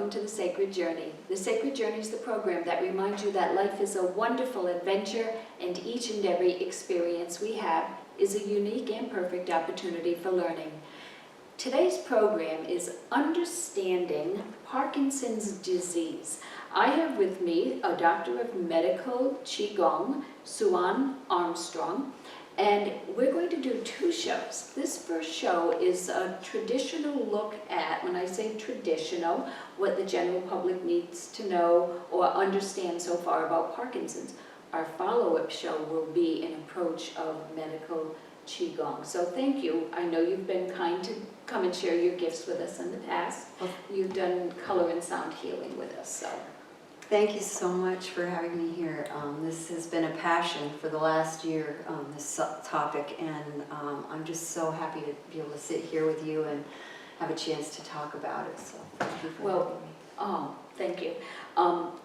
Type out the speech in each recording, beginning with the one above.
welcome to The Sacred Journey. The Sacred Journey is the program that reminds you that life is a wonderful adventure and each and every experience we have is a unique and perfect opportunity for learning. Today's program is Understanding Parkinson's Disease. I have with me a doctor of medical Qigong, Suan Armstrong, and we're going to do two shows. This first show is a traditional look at, when I say traditional, what the general public needs to know or understand so far about Parkinson's. Our follow-up show will be an approach of medical Qigong. So thank you. I know you've been kind to come and share your gifts with us in the past. You've done color and sound healing with us. So thank you so much for having me here. This has been a passion for the last year, this topic, and I'm just so happy to be able to sit here with you and have a chance to talk about it. So thank you for having me. Oh, thank you.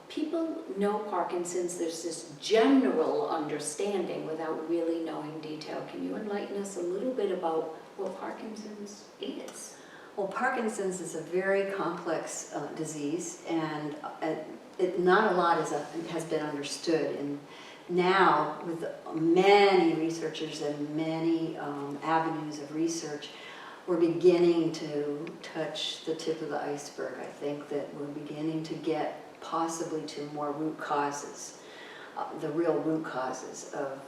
People know Parkinson's. There's this general understanding without really knowing detail. Can you enlighten us a little bit about what Parkinson's is? Well, Parkinson's is a very complex disease, and not a lot has been understood. And now, with many researchers and many avenues of research, we're beginning to touch the tip of the iceberg. I think that we're beginning to get possibly to more root causes, the real root causes of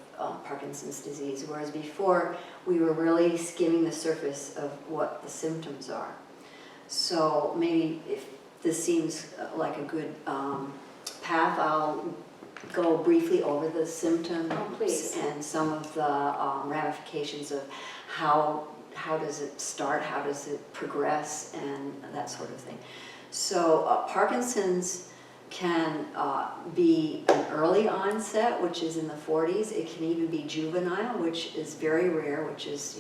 Parkinson's disease, whereas before we were really skimming the surface of what the symptoms are. So maybe if this seems like a good path, I'll go briefly over the symptoms and some of the ramifications of how does it start, how does it progress, and that sort of thing. So Parkinson's can be an early onset, which is in the 40s. It can even be juvenile, which is very rare, which is,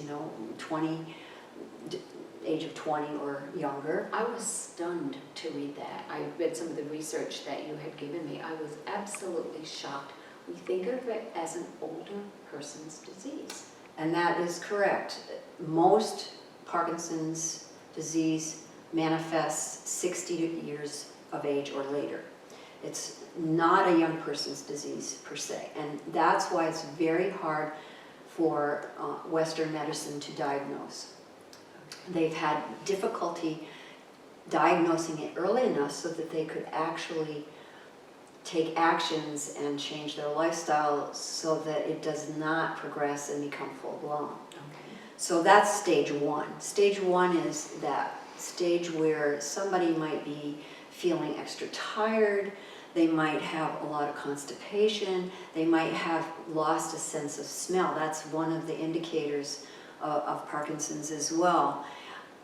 age of 20 or younger. I was stunned to read that. I read some of the research that you had given me. I was absolutely shocked. We think of it as an older person's disease. And that is correct. Most Parkinson's disease manifests 60 years of age or later. It's not a young person's disease per se, and that's why it's very hard for Western medicine to diagnose. They've had difficulty diagnosing it early enough so that they could actually take actions and change their lifestyle so that it does not progress and become full-blown. Okay. So that's stage one. Stage one is that stage where somebody might be feeling extra tired, they might have a lot of constipation, they might have lost a sense of smell. That's one of the indicators of Parkinson's as well.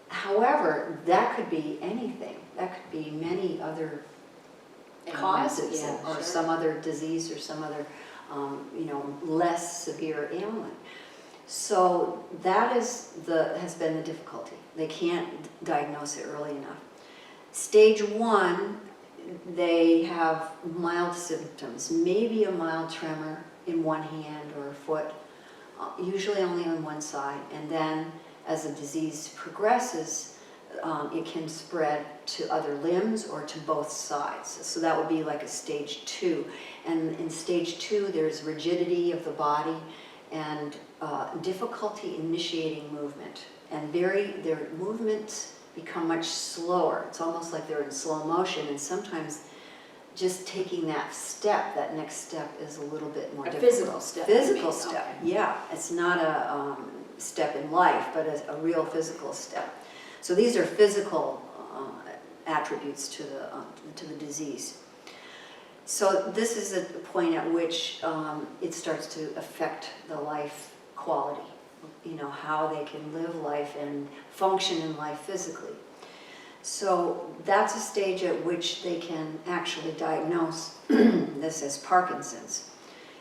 However, that could be anything. That could be many other causes, or some other disease or some other less severe ailment. So that has been the difficulty. They can't diagnose it early enough. Stage one, they have mild symptoms, maybe a mild tremor in one hand or foot, usually only on one side, and then as the disease progresses, it can spread to other limbs or to both sides. So that would be like a stage two. And in stage two, there's rigidity of the body and difficulty initiating movement. And their movements become much slower. It's almost like they're in slow motion, and sometimes just taking that next step is a little bit more difficult. Physical step. Physical step, okay. Yeah. It's not a step in life, but a real physical step. So these are physical attributes to the disease. So this is a point at which it starts to affect the life quality, how they can live life and function in life physically. So that's a stage at which they can actually diagnose this as Parkinson's.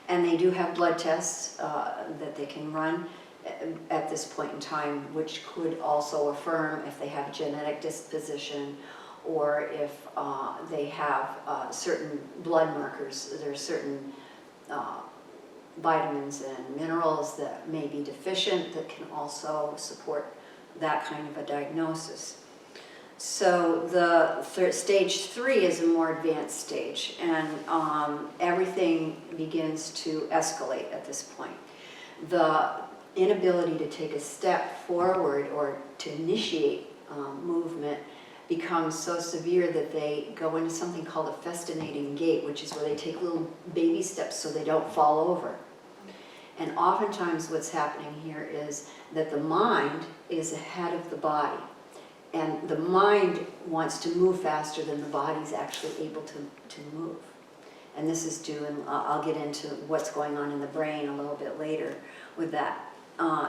And they do have blood tests that they can run at this point in time, which could also affirm if they have a genetic disposition or if they have certain blood markers. There are certain vitamins and minerals that may be deficient that can also support that kind of a diagnosis. So the stage 3 is a more advanced stage, and everything begins to escalate at this point. The inability to take a step forward or to initiate movement becomes so severe that they go into something called a festinating gait, which is where they take little baby steps so they don't fall over. And oftentimes what's happening here is that the mind is ahead of the body. And the mind wants to move faster than the body's actually able to move. And this is due, and I'll get into what's going on in the brain a little bit later with that.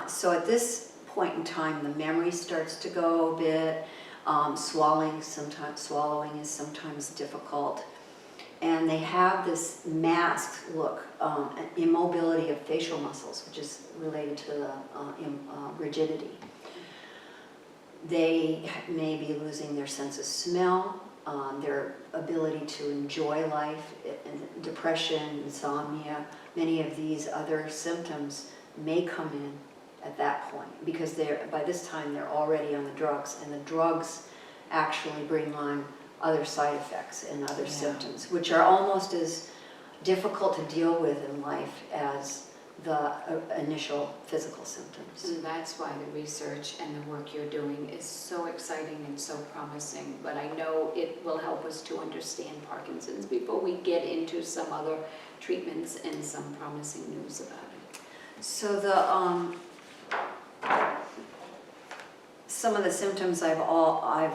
So at this point in time, the memory starts to go a bit. Swallowing is sometimes difficult. And they have this masked look, immobility of facial muscles, which is related to the rigidity. They may be losing their sense of smell, their ability to enjoy life, depression, insomnia. Many of these other symptoms may come in at that point because by this time they're already on the drugs, and the drugs actually bring on other side effects and other symptoms, which are almost as difficult to deal with in life as the initial physical symptoms. And that's why the research and the work you're doing is so exciting and so promising. But I know it will help us to understand Parkinson's before we get into some other treatments and some promising news about it. So some of the symptoms I've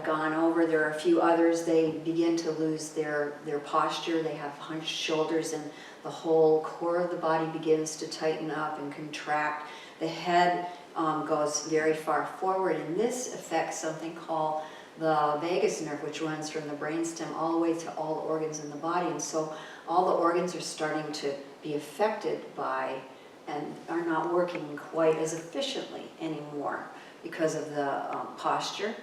gone over. There are a few others. They begin to lose their posture. They have hunched shoulders, and the whole core of the body begins to tighten up and contract. The head goes very far forward, and this affects something called the vagus nerve, which runs from the brainstem all the way to all the organs in the body. And so all the organs are starting to be affected by and are not working quite as efficiently anymore because of the posture.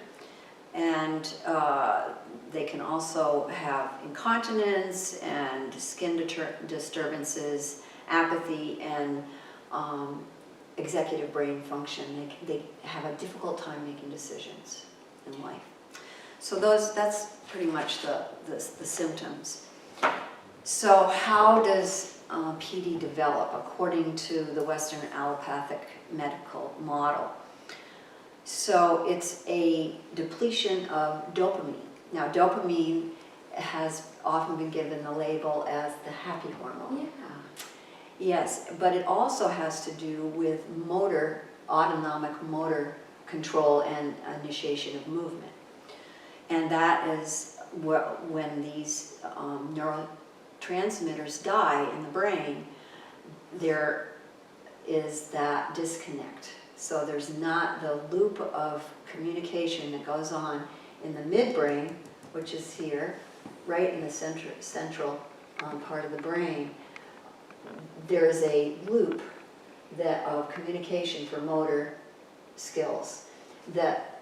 And they can also have incontinence and skin disturbances, apathy, and executive brain function. They have a difficult time making decisions in life. So that's pretty much the symptoms. So how does PD develop according to the Western allopathic medical model? So it's a depletion of dopamine. Now, dopamine has often been given the label as the happy hormone. Yeah. Yes, but it also has to do with autonomic motor control and initiation of movement. And that is when these neurotransmitters die in the brain, there is that disconnect. So there's not the loop of communication that goes on in the midbrain, which is here, right in the central part of the brain. There's a loop of communication for motor skills that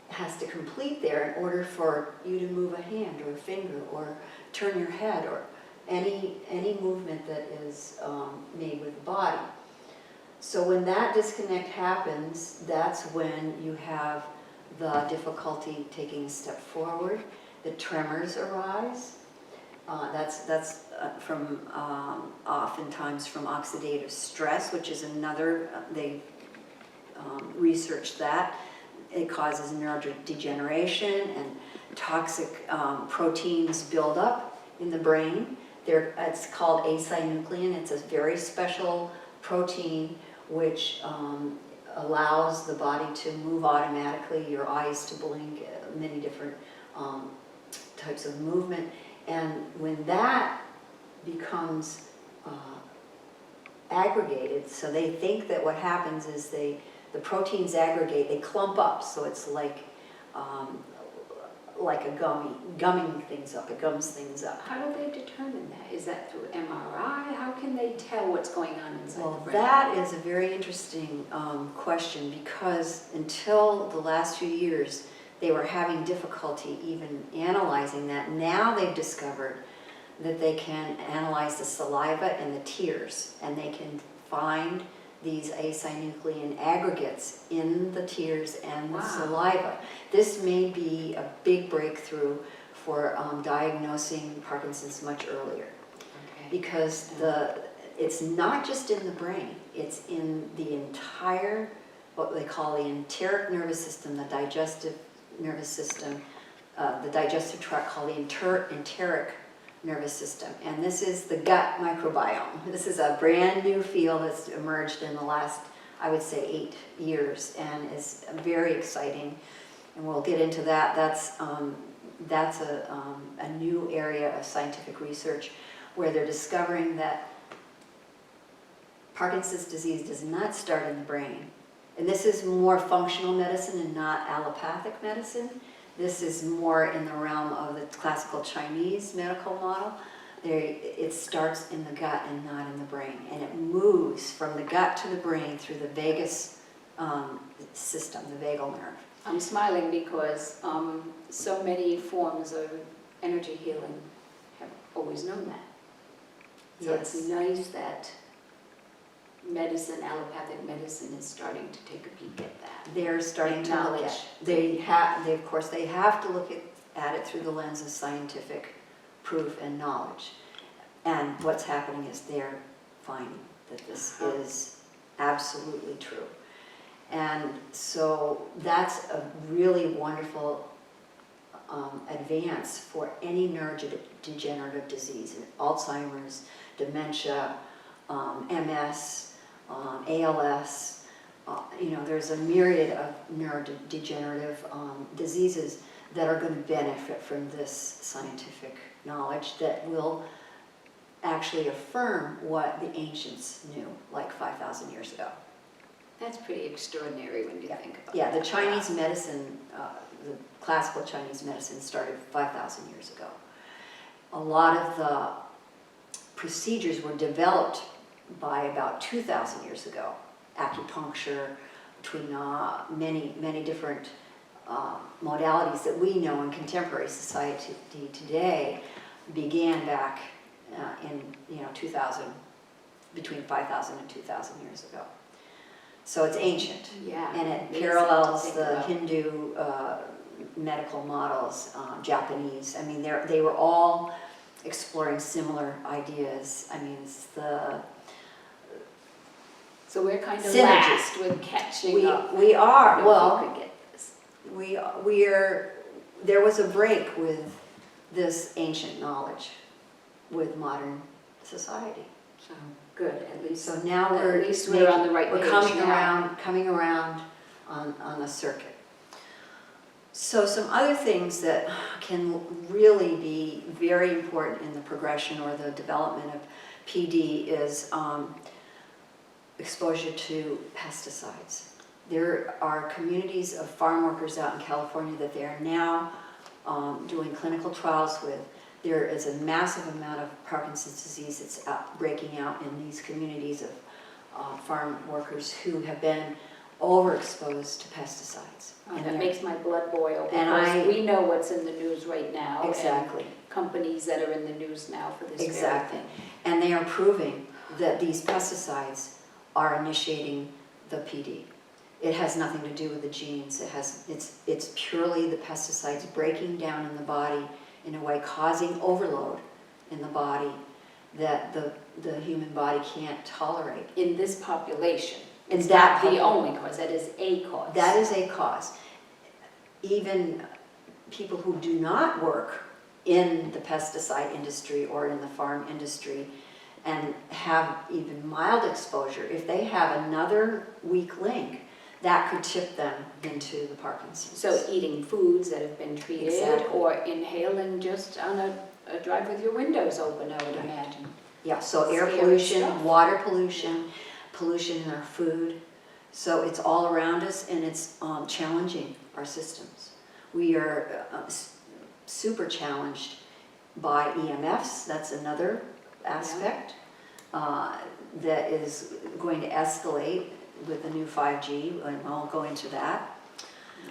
has to complete there in order for you to move a hand or a finger or turn your head or any movement that is made with the body. So when that disconnect happens, that's when you have the difficulty taking a step forward. The tremors arise. That's from oftentimes from oxidative stress, which is another. They researched that. It causes neurodegeneration, and toxic proteins build up in the brain. It's called asynuclein. It's a very special protein which allows the body to move automatically, your eyes to blink, many different types of movement. And when that becomes aggregated, so they think that what happens is the proteins aggregate, they clump up, so it's like a gumming things up, it gums things up. How do they determine that? Is that through MRI? How can they tell what's going on inside the brain? That is a very interesting question, because until the last few years, they were having difficulty even analyzing that. Now they've discovered that they can analyze the saliva and the tears, and they can find these asynuclein aggregates in the tears and the Wow. saliva. This may be a big breakthrough for diagnosing Parkinson's much earlier, Okay. because it's not just in the brain, it's in the entire, what they call the enteric nervous system, the digestive nervous system, the digestive tract called the enteric nervous system. And this is the gut microbiome. This is a brand new field that's emerged in the last, I would say, 8 years, and is very exciting. And we'll get into that. That's a new area of scientific research where they're discovering that Parkinson's disease does not start in the brain. And this is more functional medicine and not allopathic medicine. This is more in the realm of the classical Chinese medical model. It starts in the gut and not in the brain. And it moves from the gut to the brain through the vagus system, the vagal nerve. I'm smiling because so many forms of energy healing have always known that. So Yes. it's nice that medicine, allopathic medicine, is starting to take a peek at that. They're starting to look Acknowledge. at. Of course, they have to look at it through the lens of scientific proof and knowledge. And what's happening is they're finding that this is absolutely true. And so that's a really wonderful advance for any neurodegenerative disease, Alzheimer's, dementia, MS, ALS. There's a myriad of neurodegenerative diseases that are going to benefit from this scientific knowledge that will actually affirm what the ancients knew like 5,000 years ago. That's pretty extraordinary when you think about it. Yeah, the Chinese medicine, the classical Chinese medicine started 5,000 years ago. A lot of the procedures were developed by about 2,000 years ago. Acupuncture, between many different modalities that we know in contemporary society today, began back in 2000, between 5,000 and 2,000 years ago. So it's ancient, Yeah. and it amazing parallels to think the about. Hindu medical models, Japanese. I mean, they were all exploring similar ideas. I mean, it's the So we're kind of synergy. last with catching up. we are, If well, we could get this. there was a break with this ancient knowledge with modern society. So good, at least. So now At least we're on the right we're page coming around on the circuit. So some other things that can really be very important in the progression or the development of PD is exposure to pesticides. There are communities of farm workers out in California that they are now doing clinical trials with. There is a massive amount of Parkinson's disease that's breaking out in these communities of farm workers who have been overexposed to pesticides. Oh, And that they're- makes my blood boil And because we know what's in the news right now. Exactly. And companies that are in the news now for this Exactly. very thing. And they are proving that these pesticides are initiating the PD. It has nothing to do with the genes. It's purely the pesticides breaking down in the body in a way causing overload in the body that the human body can't tolerate. In this population. In It's that not the population. only cause, that is a cause. That is a cause. Even people who do not work in the pesticide industry or in the farm industry and have even mild exposure, if they have another weak link, that could tip them into the Parkinson's. So eating foods that have been treated Exactly. or inhaling just on a drive with your windows open, I would Right. imagine. Yeah, so air Scary pollution, stuff. water pollution, pollution in our food. So it's all around us and it's challenging our systems. We are super challenged by EMFs, that's another aspect that is going to escalate with the new 5G, and I'll go into that.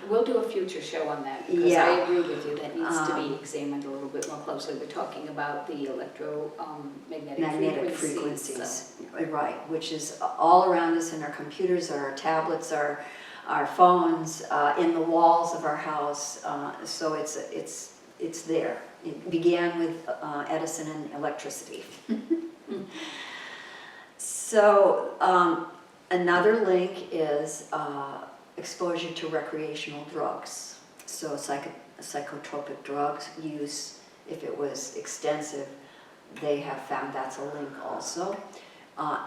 We'll do a future show on that, because Yeah. I agree with you, that needs to be examined a little bit more closely. We're talking about the Magnetic magnetic frequencies, right, which is all around us in our computers, our tablets, our phones, in the walls of our house. So it's there. It began with Edison and electricity. So another link is exposure to recreational drugs. So psychotropic drugs use, if it was extensive, they have found that's a link also.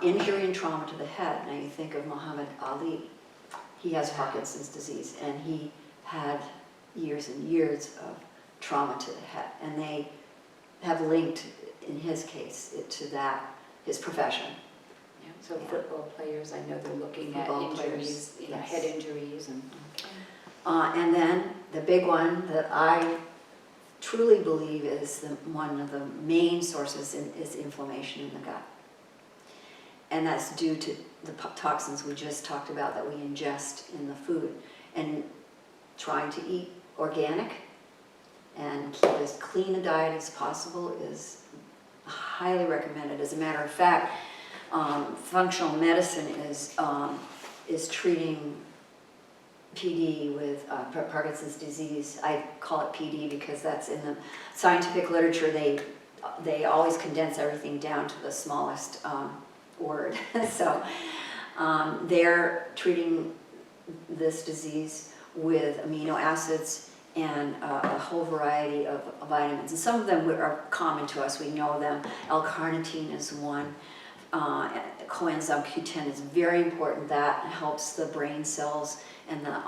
Injury and trauma to the head. Now you think of Muhammad Ali. He has Parkinson's disease, and he had years and years of trauma to the head. And they have linked, in his case, it to that, his profession. Yeah, so football players, I know they're looking at Football injuries, players, you know, yes. head injuries and. And then the big one that I truly believe is one of the main sources is inflammation in the gut. And that's due to the toxins we just talked about that we ingest in the food. And trying to eat organic and keep as clean a diet as possible is highly recommended. As a matter of fact, functional medicine is treating PD with Parkinson's disease. I call it PD because that's in the scientific literature. They always condense everything down to the smallest word. So they're treating this disease with amino acids and a whole variety of vitamins. And some of them are common to us. We know them. L-carnitine is one. Coenzyme Q10 is very important. That helps the brain cells and the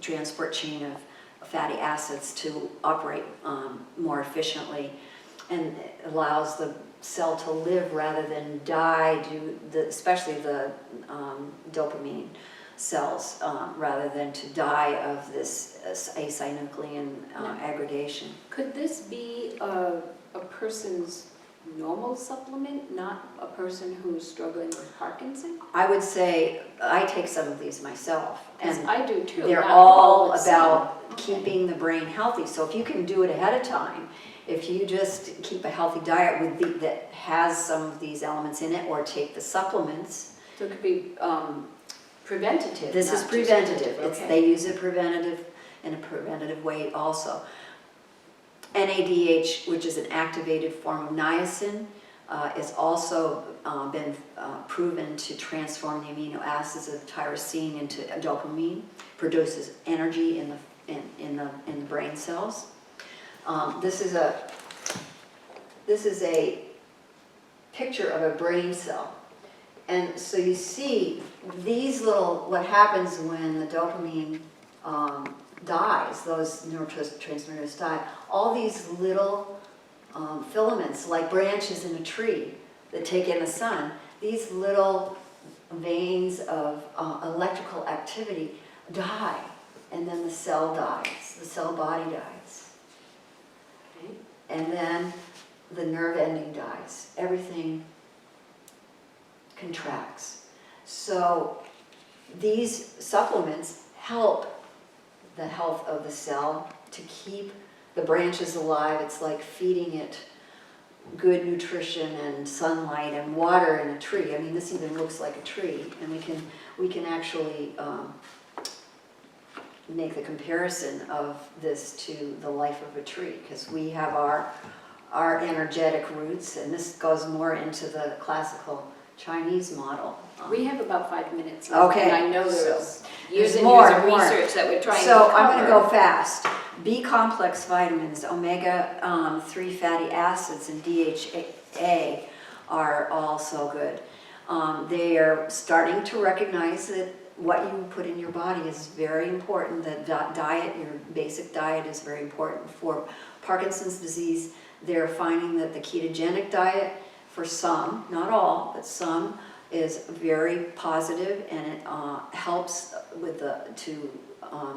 transport chain of fatty acids to operate more efficiently, and it allows the cell to live rather than die, especially the dopamine cells, rather than to die of this asynuclein aggregation. Could this be a person's normal supplement, not a person who's struggling with Parkinson? I would say I take some of these myself, and I do too. they're not all but about some. keeping the brain healthy. So if you can do it ahead of time, if you just keep a healthy diet that has some of these elements in it, or take the supplements. So it could be preventative. This is not just preventative. okay. They use it in a preventative way also. NADH, which is an activated form of niacin, is also been proven to transform the amino acids of tyrosine into dopamine, produces energy in the brain cells. This is a picture of a brain cell, and so you see these what happens when the dopamine dies, those neurotransmitters die. All these little filaments, like branches in a tree that take in the sun, these little veins of electrical activity die, and then the cell dies, the cell body dies. Okay? And then the nerve ending dies. Everything contracts. So these supplements help the health of the cell to keep the branches alive. It's like feeding it good nutrition and sunlight and water in a tree. I mean, this even looks like a tree, and we can actually make the comparison of this to the life of a tree, because we have our energetic roots, and this goes more into the classical Chinese model. We have about 5 minutes left, Okay. and I know there's years and more, years of more. research that we're trying to So cover. I'm going to go fast. B-complex vitamins, omega-3 fatty acids, and DHA are also good. They are starting to recognize that what you put in your body is very important. The diet, your basic diet, is very important. For Parkinson's disease, they're finding that the ketogenic diet, for some, not all, but some, is very positive, and it helps with to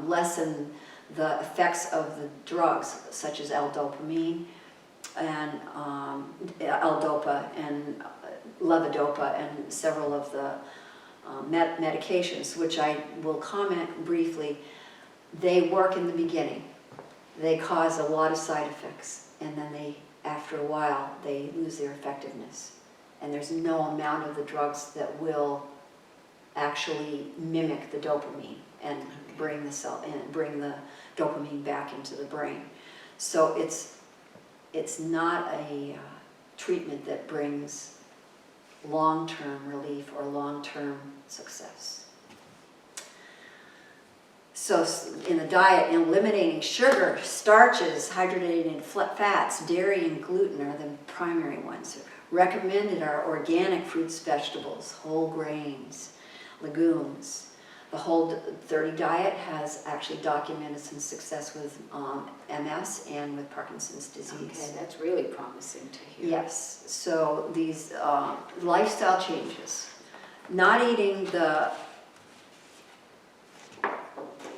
lessen the effects of the drugs such as L-dopamine and L-dopa and levodopa and several of the medications, which I will comment briefly. they work in the beginning. They cause a lot of side effects, and then after a while, they lose their effectiveness. And there's no amount of the drugs that will actually mimic the dopamine and bring the dopamine back into the brain. So it's not a treatment that brings long-term relief or long-term success. So in the diet, eliminating sugar, starches, hydrogenated fats, dairy, and gluten are the primary ones. Recommended are organic fruits, vegetables, whole grains, legumes. The Whole30 diet has actually documented some success with MS and with Parkinson's disease. Okay, that's really promising to hear. Yes, so these lifestyle changes, not eating the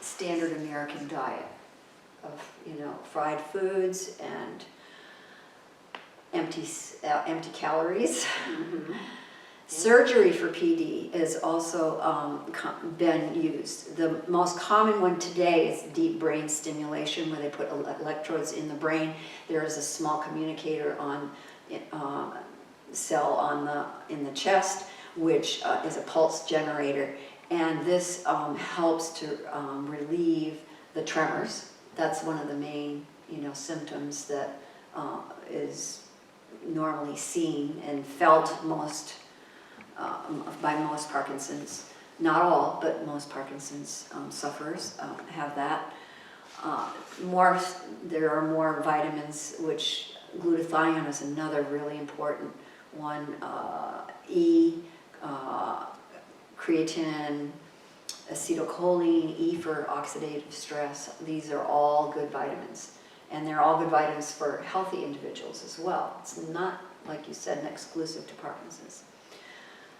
standard American diet of, fried foods and empty calories. Mm-hmm. Surgery for PD is also been used. The most common one today is deep brain stimulation, where they put electrodes in the brain. There is a small communicator cell in the chest, which is a pulse generator, and this helps to relieve the tremors. That's one of the main symptoms that is normally seen and felt by most Parkinson's. Not all, but most Parkinson's sufferers have that. There are more vitamins, which glutathione is another really important one. Creatine, acetylcholine, E for oxidative stress. These are all good vitamins. And they're all good vitamins for healthy individuals as well. It's not, like you said, exclusive to Parkinson's.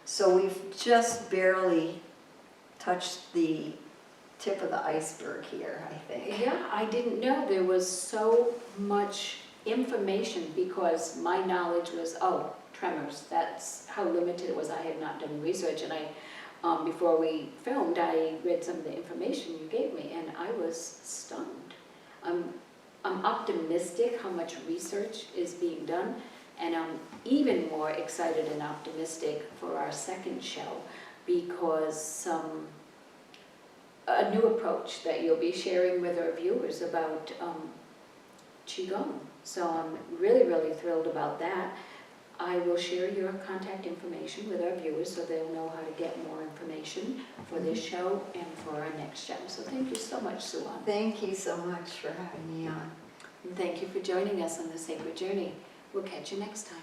So we've just barely touched the tip of the iceberg here, I think. Yeah, I didn't know there was so much information, because my knowledge was, tremors. That's how limited it was. I had not done research, and before we filmed, I read some of the information you gave me, and I was stunned. I'm optimistic how much research is being done, and I'm even more excited and optimistic for our second show, because a new approach that you'll be sharing with our viewers about Qigong. So I'm really, really thrilled about that. I will share your contact information with our viewers so they'll know how to get more information for this show and for our next show. So thank you so much, Sue-Ann. Thank you so much for having me on. And thank you for joining us on the Sacred Journey. We'll catch you next time.